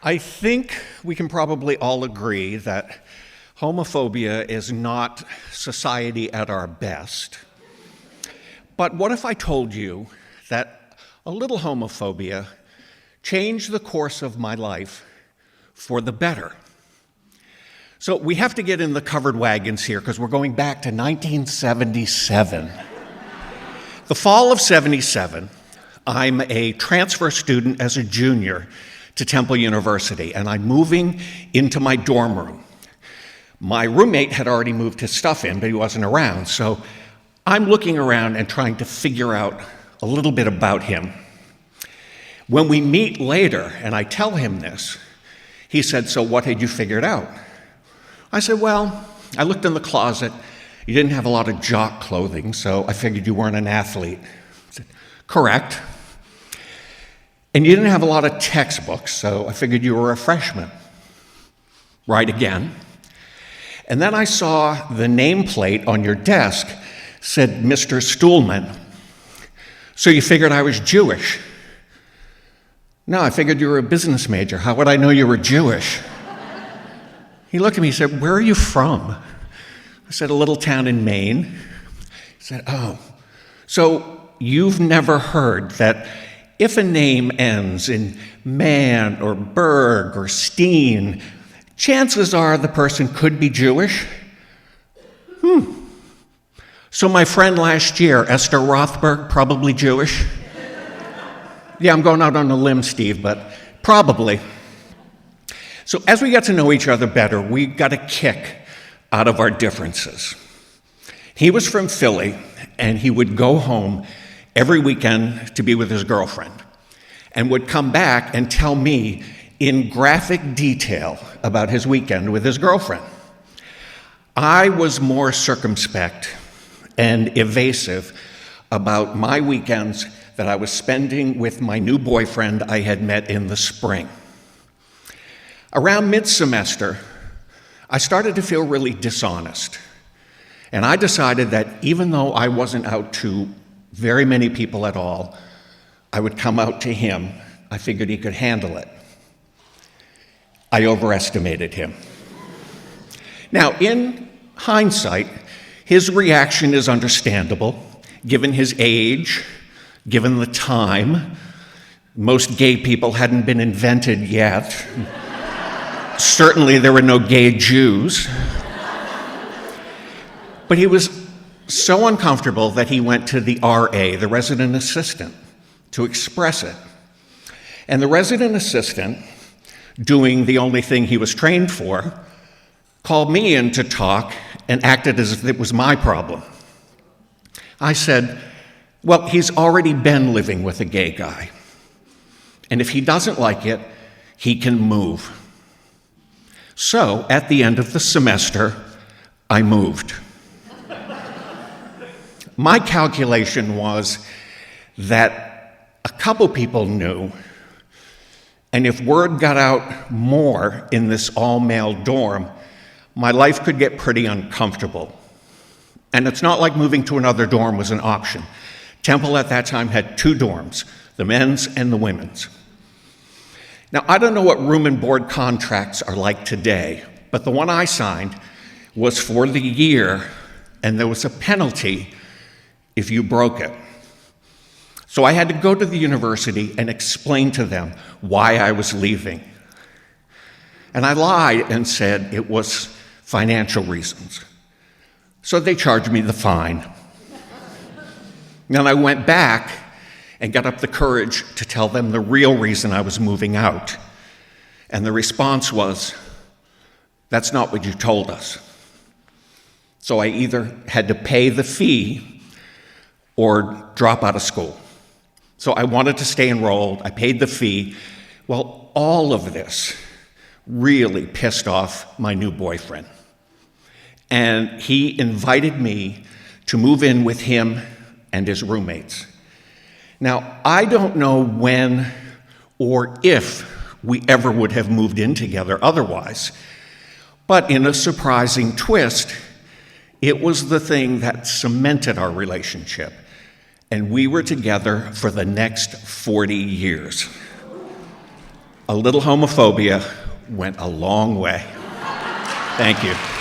I think we can probably all agree that homophobia is not society at our best. But what if I told you that a little homophobia changed the course of my life for the better? So we have to get in the covered wagons here because we're going back to 1977. The fall of '77, I'm a transfer student as a junior to Temple University, and I'm moving into my dorm room. My roommate had already moved his stuff in, but he wasn't around, so I'm looking around and trying to figure out a little bit about him. When we meet later, and I tell him this, he said, "So what had you figured out?" I said, "Well, I looked in the closet. You didn't have a lot of jock clothing, so I figured you weren't an athlete." I said, "Correct. And you didn't have a lot of textbooks, so I figured you were a freshman." Right again. "And then I saw the nameplate on your desk said Mr. Stuhlman. So you figured I was Jewish." "No, I figured you were a business major. How would I know you were Jewish?" He looked at me and said, "Where are you from?" I said, "A little town in Maine." He said, "Oh, so you've never heard that if a name ends in man or Berg or Steen, chances are the person could be Jewish?" So my friend last year, Esther Rothberg, probably Jewish? Yeah, I'm going out on a limb, Steve, but probably. So as we got to know each other better, we got a kick out of our differences. He was from Philly, and he would go home every weekend to be with his girlfriend, and would come back and tell me in graphic detail about his weekend with his girlfriend. I was more circumspect and evasive about my weekends that I was spending with my new boyfriend I had met in the spring. Around mid-semester, I started to feel really dishonest, and I decided that even though I wasn't out to very many people at all, I would come out to him. I figured he could handle it. I overestimated him. Now, in hindsight, his reaction is understandable, given his age, given the time. Most gay people hadn't been invented yet. Certainly there were no gay Jews. But he was so uncomfortable that he went to the RA, the resident assistant, to express it. And the resident assistant, doing the only thing he was trained for, called me in to talk and acted as if it was my problem. I said, "Well, he's already been living with a gay guy. And if he doesn't like it, he can move." So, at the end of the semester, I moved. My calculation was that a couple people knew, and if word got out more in this all-male dorm, my life could get pretty uncomfortable. And it's not like moving to another dorm was an option. Temple at that time had two dorms, the men's and the women's. Now, I don't know what room and board contracts are like today, but the one I signed was for the year, and there was a penalty if you broke it. So I had to go to the university and explain to them why I was leaving. And I lied and said it was financial reasons. So they charged me the fine. Then I went back and got up the courage to tell them the real reason I was moving out. And the response was, "That's not what you told us." So I either had to pay the fee or drop out of school. So I wanted to stay enrolled. I paid the fee. Well, all of this really pissed off my new boyfriend. And he invited me to move in with him and his roommates. Now, I don't know when or if we ever would have moved in together otherwise, but in a surprising twist, it was the thing that cemented our relationship, and we were together for the next 40 years. A little homophobia went a long way. Thank you.